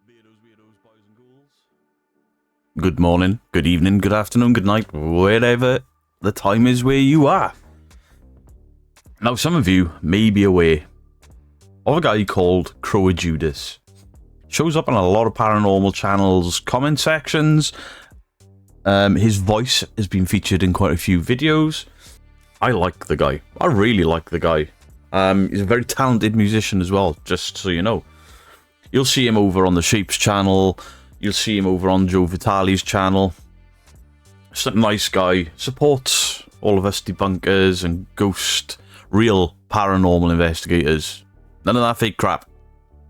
Weirdos, boys and ghouls. Good morning, good evening, good afternoon, good night, wherever the time is where you are. Now, some of you may be aware of a guy called Crow Judas. Shows up on a lot of paranormal channels, comment sections. His voice has been featured in quite a few videos. I like the guy. I really like the guy. He's a very talented musician as well, just so you know. You'll see him over on the Shapes channel. You'll see him over on Joe Vitale's channel. Just a nice guy. Supports all of us debunkers and ghost, real paranormal investigators. None of that fake crap.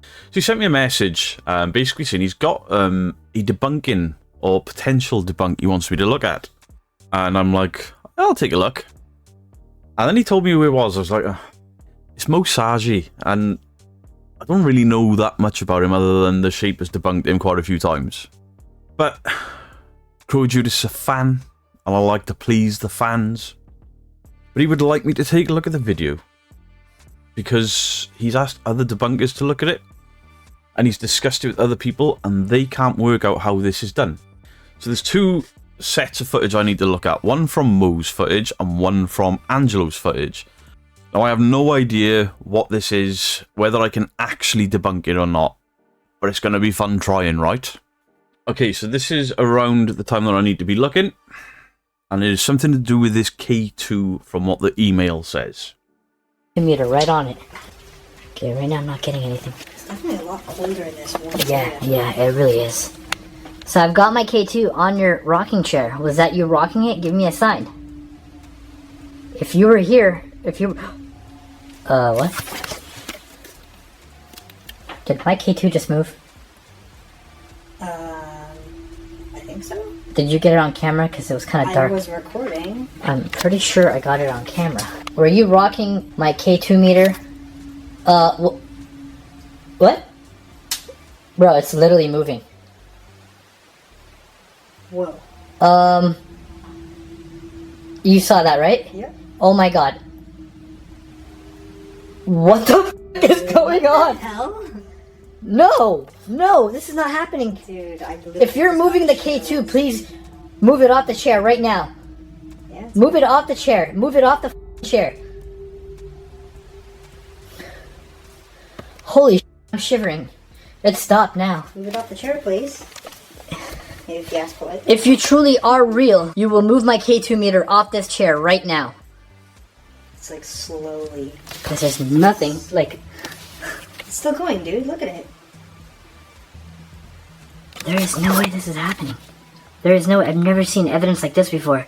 So he sent me a message, basically saying he's got a debunking or potential debunk he wants me to look at. And I'm like, I'll take a look. And then he told me who it was. I was like, it's Moe Sargi, and I don't really know that much about him other than the Shape has debunked him quite a few times. But Crow Judas is a fan, and I like to please the fans. But he would like me to take a look at the video because he's asked other debunkers to look at it, and he's discussed it with other people, and they can't work out how this is done. So there's two sets of footage I need to look at. One from Moe's footage and one from Angelo's footage. Now, I have no idea what this is, whether I can actually debunk it or not, but it's going to be fun trying, right? Okay, so this is around the time that I need to be looking, and it is something to do with this K2 from what the email says. Meter right on it. Okay, right now I'm not getting anything. It's definitely a lot colder in this one. Yeah, it really is. So I've got my K2 on your rocking chair. Was that you rocking it? Give me a sign. If you were here, what? Did my K2 just move? I think so. Did you get it on camera? Because it was kind of dark. I was recording. I'm pretty sure I got it on camera. Were you rocking my K2 meter? What? Bro, it's literally moving. Whoa. You saw that, right? Yep. Oh my god. What the f is going on? Hell? No, this is not happening. Dude, I believe If you're moving the K2, please move it off the chair right now. Yeah, Move it off the chair. Move it off the chair. Holy I'm shivering. It stopped now. move it off the chair, please. Maybe if you ask for it. If you truly are real, you will move my K2 meter off this chair right now. It's like slowly. Because there's nothing, like... It's still going, dude. Look at it. There is no way this is happening. I've never seen evidence like this before.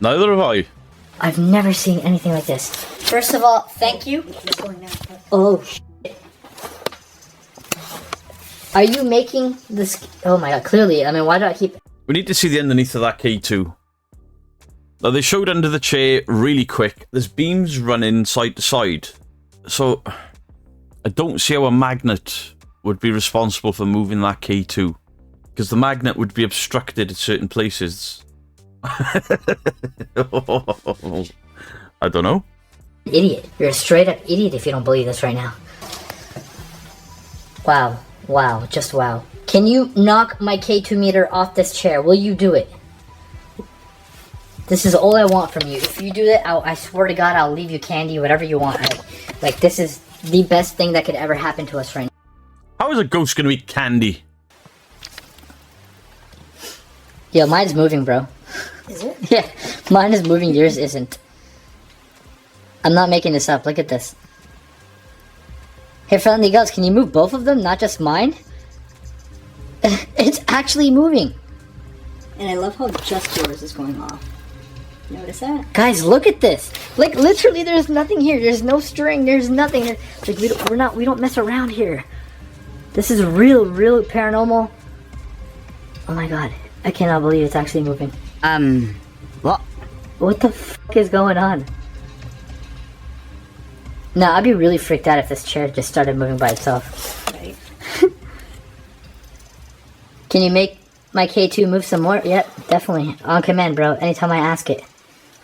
Neither have I. I've never seen anything like this. First of all, thank you. It's going now. Oh, shit. Are you making this... Oh my god, clearly. I mean, why do I keep... We need to see the underneath of that K2. Now, they showed under the chair really quick. There's beams running side to side. So, I don't see how a magnet would be responsible for moving that K2. Because the magnet would be obstructed at certain places. I don't know. Idiot. You're a straight up idiot if you don't believe this right now. Wow, just wow. Can you knock my K2 meter off this chair? Will you do it? This is all I want from you. If you do that, I swear to God, I'll leave you candy, whatever you want. Like, this is the best thing that could ever happen to us right now. How is a ghost going to eat candy? Yo, mine's moving, bro. Is it? Yeah, mine is moving, yours isn't. I'm not making this up, look at this. Hey, friendly ghost, can you move both of them, not just mine? It's actually moving. And I love how just yours is going off. Notice that? Guys, look at this. Like, literally, there's nothing here. There's no string. There's nothing. Like, we don't mess around here. This is real paranormal. Oh my god. I cannot believe it's actually moving. What the fuck is going on? No, I'd be really freaked out if this chair just started moving by itself. Right. Can you make my K2 move some more? Yep, definitely. On command, bro. Anytime I ask it.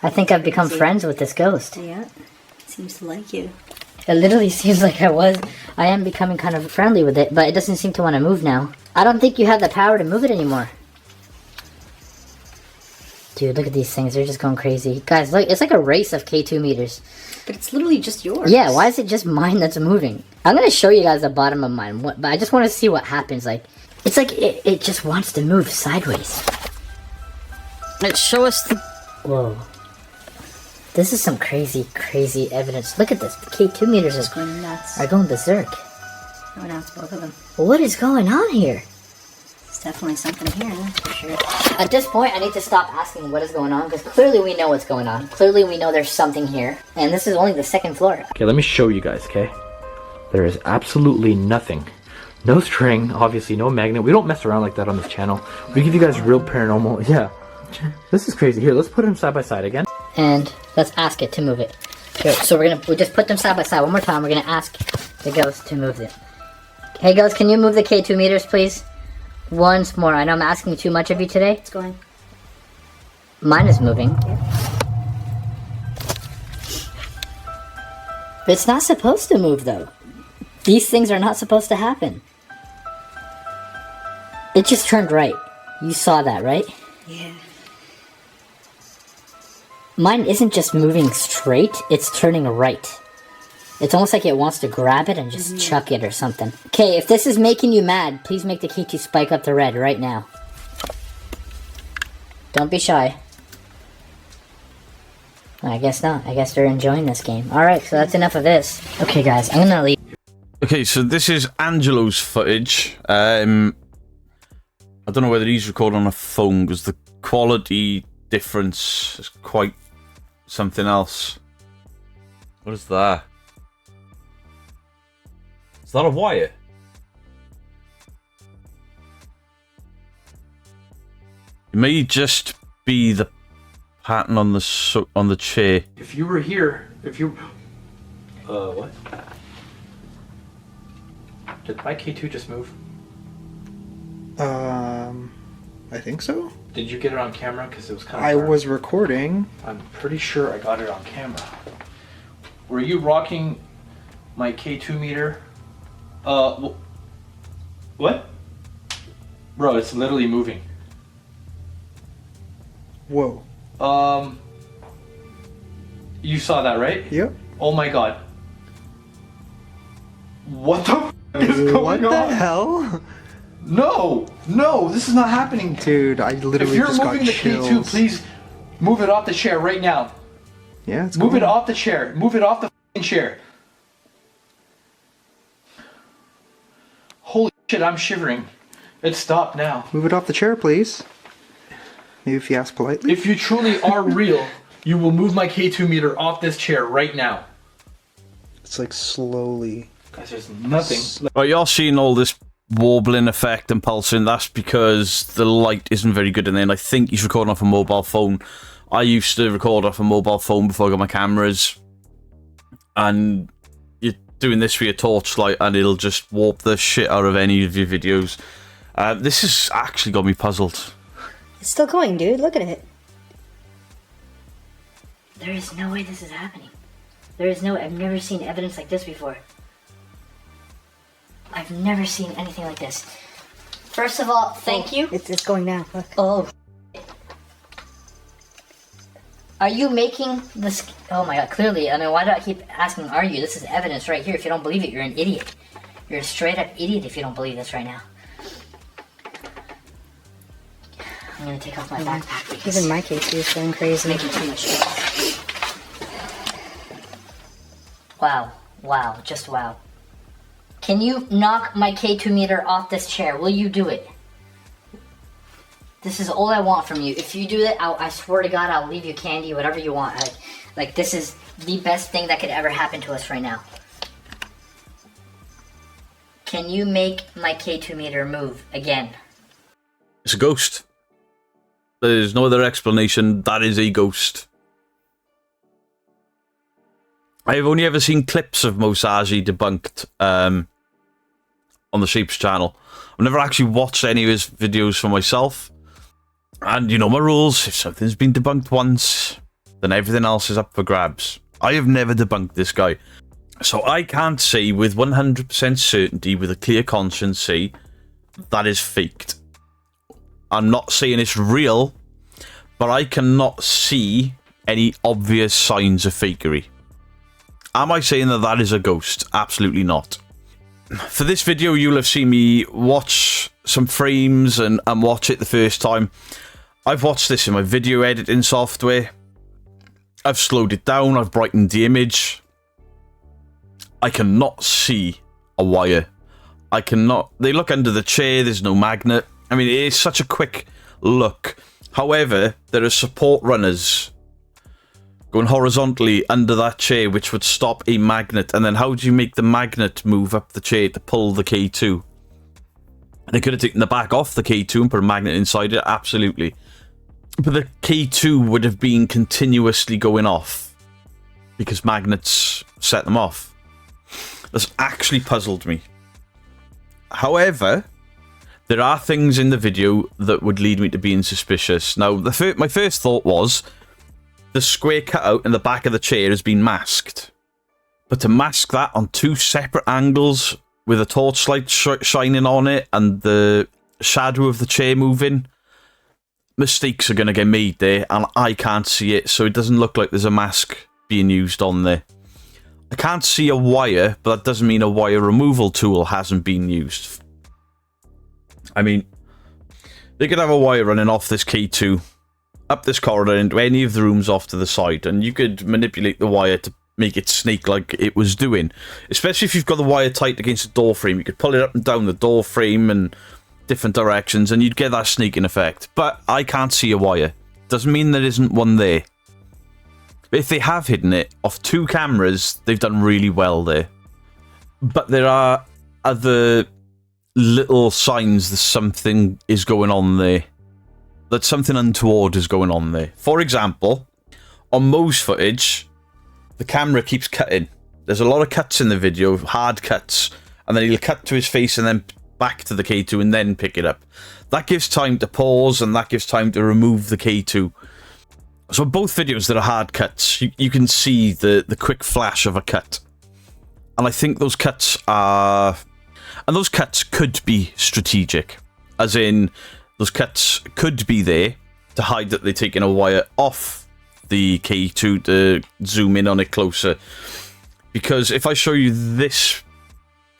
I think I've become friends with this ghost. Yeah. Seems to like you. It literally seems like I am becoming kind of friendly with it, but it doesn't seem to want to move now. I don't think you have the power to move it anymore. Dude, look at these things. They're just going crazy. Guys, look, it's like a race of K2 meters. But it's literally just yours. Yeah, why is it just mine that's moving? I'm going to show you guys the bottom of mine, but I just want to see what happens. Like, it's like it just wants to move sideways. Let's show us the... Whoa. This is some crazy, crazy evidence. Look at this. The K2 meters It's going nuts. are going berserk. Going nuts, both of them. What is going on here? There's definitely something here, that's for sure. At this point, I need to stop asking what is going on, because clearly we know what's going on. Clearly we know there's something here. And this is only the second floor. Okay, let me show you guys, okay? There is absolutely nothing. No string, obviously, no magnet. We don't mess around like that on this channel. We give you guys real paranormal. Yeah. This is crazy. Here, let's put them side by side again. And let's ask it to move it. Here, so we'll just put them side by side one more time. We're gonna ask the ghost to move it. Hey ghost, can you move the K2 meters, please? Once more. I know I'm asking too much of you today. It's going. Mine is moving. It's not supposed to move though. These things are not supposed to happen. It just turned right. You saw that, right? Yeah. Mine isn't just moving straight, it's turning right. It's almost like it wants to grab it and just chuck it or something. Okay, if this is making you mad, please make the K2 spike up to red right now. Don't be shy. I guess not. I guess they're enjoying this game. Alright, so that's enough of this. Okay guys, I'm gonna leave. Okay, so this is Angelo's footage. I don't know whether he's recording on a phone, because the quality difference is quite something else. What is that? Is that a wire? It may just be the pattern on the chair. If you were here, what? Did my K2 just move? I think so. Did you get it on camera? Because it was kind of... I was recording. I'm pretty sure I got it on camera. Were you rocking my K2 meter? What? Bro, it's literally moving. Whoa. You saw that, right? Yep. Oh my god. What the f is going What on? the hell? No! No, this is not happening. Dude, I literally If you're just got moving the chills. K2, please move it off the chair right now. Yeah, it's Move going. it off the chair. Move it off the f***ing chair. Holy shit, I'm shivering. It stopped now. Move it off the chair, please. Maybe if you ask politely. If you truly are real, you will move my K2 meter off this chair right now. It's like slowly. Guys, there's nothing. Right, you're seeing all this warbling effect and pulsing. That's because the light isn't very good in there, and I think he's recording off a mobile phone. I used to record off a mobile phone before I got my cameras, and you're doing this for your torchlight and it'll just warp the shit out of any of your videos. This has actually got me puzzled. It's still going, dude. Look at it. There is no way this is happening. I've never seen evidence like this before. I've never seen anything like this. First of all, thank you. It's going now. Look. Oh. Are you making this? Oh my god, clearly. I mean, why do I keep asking, are you? This is evidence right here. If you don't believe it, you're an idiot. You're a straight up idiot if you don't believe this right now. I'm gonna take off my backpack because Even my K2 is going crazy. making too much noise. Wow. Wow. Just wow. Can you knock my K2 meter off this chair? Will you do it? This is all I want from you. If you do that, I swear to God, I'll leave you candy, whatever you want. Like, this is the best thing that could ever happen to us right now. Can you make my K2 meter move again? It's a ghost. There's no other explanation. That is a ghost. I've only ever seen clips of Moe Sargi debunked on the Sheep's channel. I've never actually watched any of his videos for myself. And you know my rules. If something's been debunked once, then everything else is up for grabs. I have never debunked this guy. So I can't say with 100% certainty, with a clear conscience, say that is faked. I'm not saying it's real, but I cannot see any obvious signs of fakery. Am I saying that that is a ghost? Absolutely not. For this video, you'll have seen me watch some frames and watch it the first time. I've watched this in my video editing software. I've slowed it down, I've brightened the image. I cannot see a wire. I cannot... They look under the chair, there's no magnet. I mean, it is such a quick look. However, there are support runners going horizontally under that chair, which would stop a magnet. And then how do you make the magnet move up the chair to pull the K2? They could have taken the back off the K2 and put a magnet inside it, absolutely. But the K2 would have been continuously going off because magnets set them off. That's actually puzzled me. However, there are things in the video that would lead me to being suspicious. Now, my first thought was the square cutout in the back of the chair has been masked. But to mask that on two separate angles with a torchlight shining on it and the shadow of the chair moving, mistakes are going to get made there, and I can't see it, so it doesn't look like there's a mask being used on there. I can't see a wire, but that doesn't mean a wire removal tool hasn't been used. I mean, they could have a wire running off this K2, up this corridor into any of the rooms off to the side, and you could manipulate the wire to make it snake like it was doing. Especially if you've got the wire tight against the door frame, you could pull it up and down the door frame and different directions, and you'd get that sneaking effect. But I can't see a wire. Doesn't mean there isn't one there. If they have hidden it off two cameras, they've done really well there. But there are other little signs that something is going on there. That something untoward is going on there. For example, on Moe's footage, the camera keeps cutting. There's a lot of cuts in the video, hard cuts. And then he'll cut to his face and then back to the K2 and then pick it up. That gives time to pause and that gives time to remove the K2. So both videos that are hard cuts, you can see the quick flash of a cut. And I think those cuts are... And those cuts could be strategic. As in, those cuts could be there to hide that they're taking a wire off the K2 to zoom in on it closer. Because if I show you this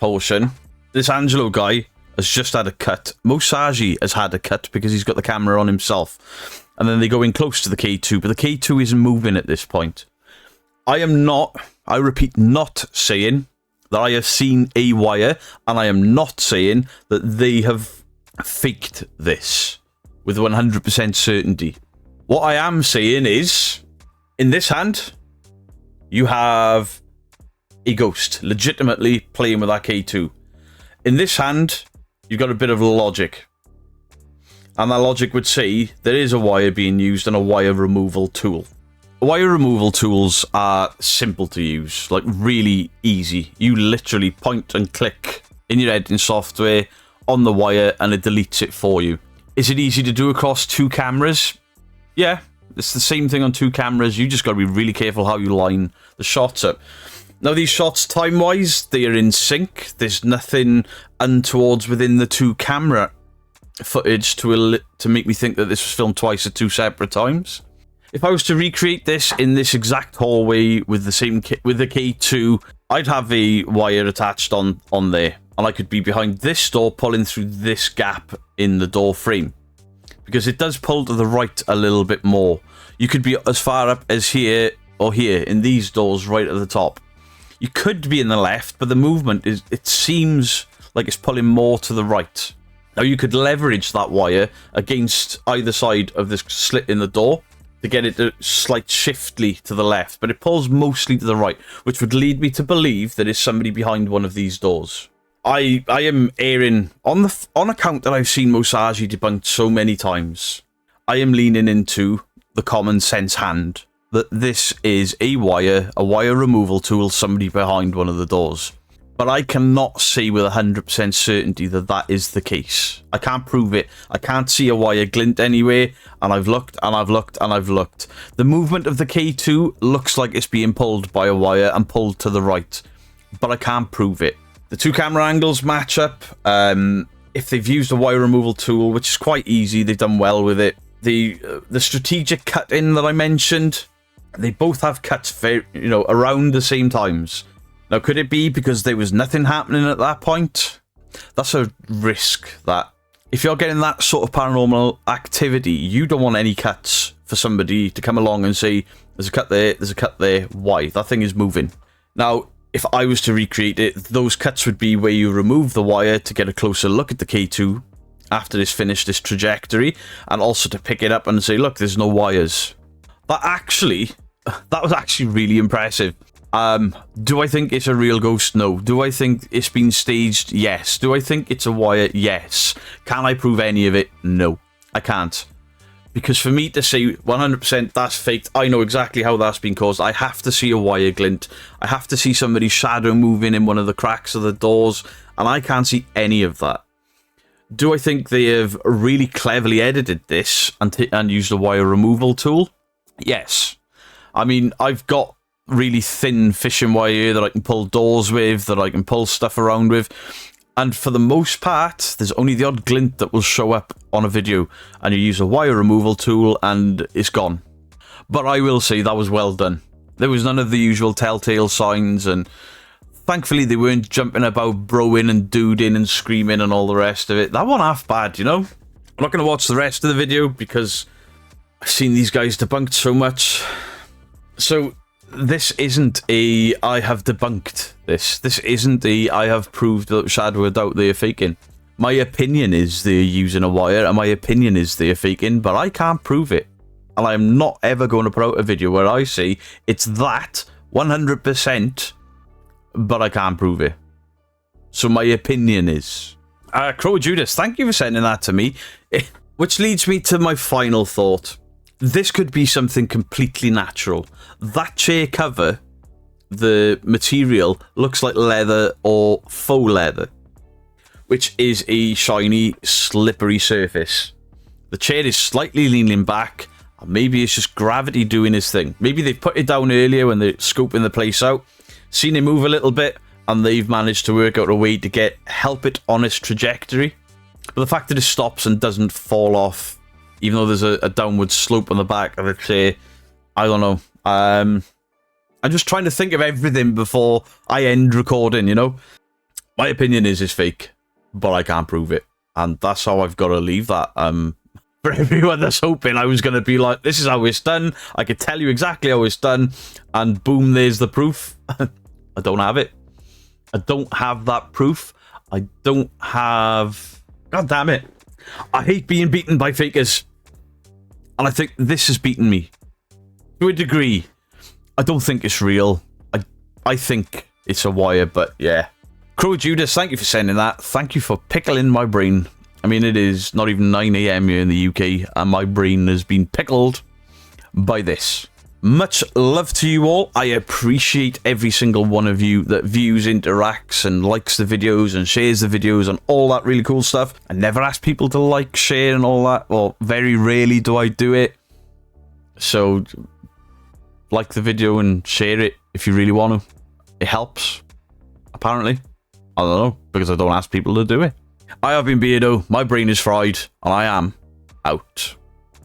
portion, this Angelo guy has just had a cut. Moe Sargi has had a cut because he's got the camera on himself. And then they go in close to the K2, but the K2 isn't moving at this point. I am not, I repeat, not saying that I have seen a wire, and I am not saying that they have faked this with 100% certainty. What I am saying is, in this hand, you have a ghost legitimately playing with that K2. In this hand, you've got a bit of logic. And that logic would say there is a wire being used and a wire removal tool. Wire removal tools are simple to use, like really easy. You literally point and click in your editing software on the wire and it deletes it for you. Is it easy to do across two cameras? Yeah, it's the same thing on two cameras. You just got to be really careful how you line the shots up. Now, these shots, time-wise, they are in sync. There's nothing untowards within the two camera footage to make me think that this was filmed twice at two separate times. If I was to recreate this in this exact hallway with the same with the K2, I'd have a wire attached on there, and I could be behind this door pulling through this gap in the door frame, because it does pull to the right a little bit more. You could be as far up as here or here in these doors right at the top. You could be in the left, but the movement is, it seems like it's pulling more to the right. Now, you could leverage that wire against either side of this slit in the door to get it to slight shiftly to the left, but it pulls mostly to the right, which would lead me to believe there is somebody behind one of these doors. I am erring, on account that I've seen Moe Sargi debunked so many times, I am leaning into the common sense hand that this is a wire removal tool, somebody behind one of the doors. But I cannot say with 100% certainty that that is the case. I can't prove it. I can't see a wire glint anywhere, and I've looked, and I've looked, and I've looked. The movement of the K2 looks like it's being pulled by a wire and pulled to the right. but I can't prove it. The two camera angles match up. If they've used a wire removal tool, which is quite easy, they've done well with it. The strategic cut-in that I mentioned, they both have cuts very, around the same times. Now, could it be because there was nothing happening at that point? That's a risk. That if you're getting that sort of paranormal activity, you don't want any cuts for somebody to come along and say, there's a cut there, there's a cut there. Why? That thing is moving. Now, if I was to recreate it, those cuts would be where you remove the wire to get a closer look at the K2 after it's finished this trajectory, and also to pick it up and say, look, there's no wires. That was actually really impressive. Do I think it's a real ghost? No. Do I think it's been staged? Yes. Do I think it's a wire? Yes. Can I prove any of it? No. I can't. Because for me to say 100% that's faked, I know exactly how that's been caused. I have to see a wire glint. I have to see somebody's shadow moving in one of the cracks of the doors, and I can't see any of that. Do I think they have really cleverly edited this and used a wire removal tool? Yes. I mean, I've got really thin fishing wire that I can pull doors with, that I can pull stuff around with. And for the most part, there's only the odd glint that will show up on a video, and you use a wire removal tool and it's gone. But I will say that was well done. There was none of the usual telltale signs, and thankfully they weren't jumping about broing and duding and screaming and all the rest of it. That wasn't half bad, I'm not going to watch the rest of the video because I've seen these guys debunked so much. So this isn't a I have debunked this. This isn't a I have proved that shadow of doubt they're faking. My opinion is they're using a wire, and my opinion is they're faking, but I can't prove it. And I'm not ever going to put out a video where I say it's that 100%, but I can't prove it. So my opinion is. Crow Judas, thank you for sending that to me. Which leads me to my final thought. This could be something completely natural. That chair cover, the material, looks like leather or faux leather, which is a shiny, slippery surface. The chair is slightly leaning back, and maybe it's just gravity doing its thing. Maybe they put it down earlier when they're scoping the place out, seen it move a little bit, and they've managed to work out a way to help it on its trajectory. But the fact that it stops and doesn't fall off, even though there's a downward slope on the back of the chair, I don't know. I'm just trying to think of everything before I end recording, My opinion is it's fake, but I can't prove it. And that's how I've got to leave that. For everyone that's hoping I was going to be like, this is how it's done. I could tell you exactly how it's done. And boom, there's the proof. I don't have it. I don't have that proof. I don't have... God damn it. I hate being beaten by fakers. And I think this has beaten me. To a degree. I don't think it's real. I think it's a wire, but yeah. Crow Judas, thank you for sending that. Thank you for pickling my brain. I mean, it is not even 9 AM here in the UK, and my brain has been pickled by this. Much love to you all. I appreciate every single one of you that views, interacts, and likes the videos, and shares the videos, and all that really cool stuff. I never ask people to like, share, and all that. Well, very rarely do I do it. So, like the video and share it if you really want to. It helps, apparently. I don't know, because I don't ask people to do it. I have been Beardo, my brain is fried, and I am out.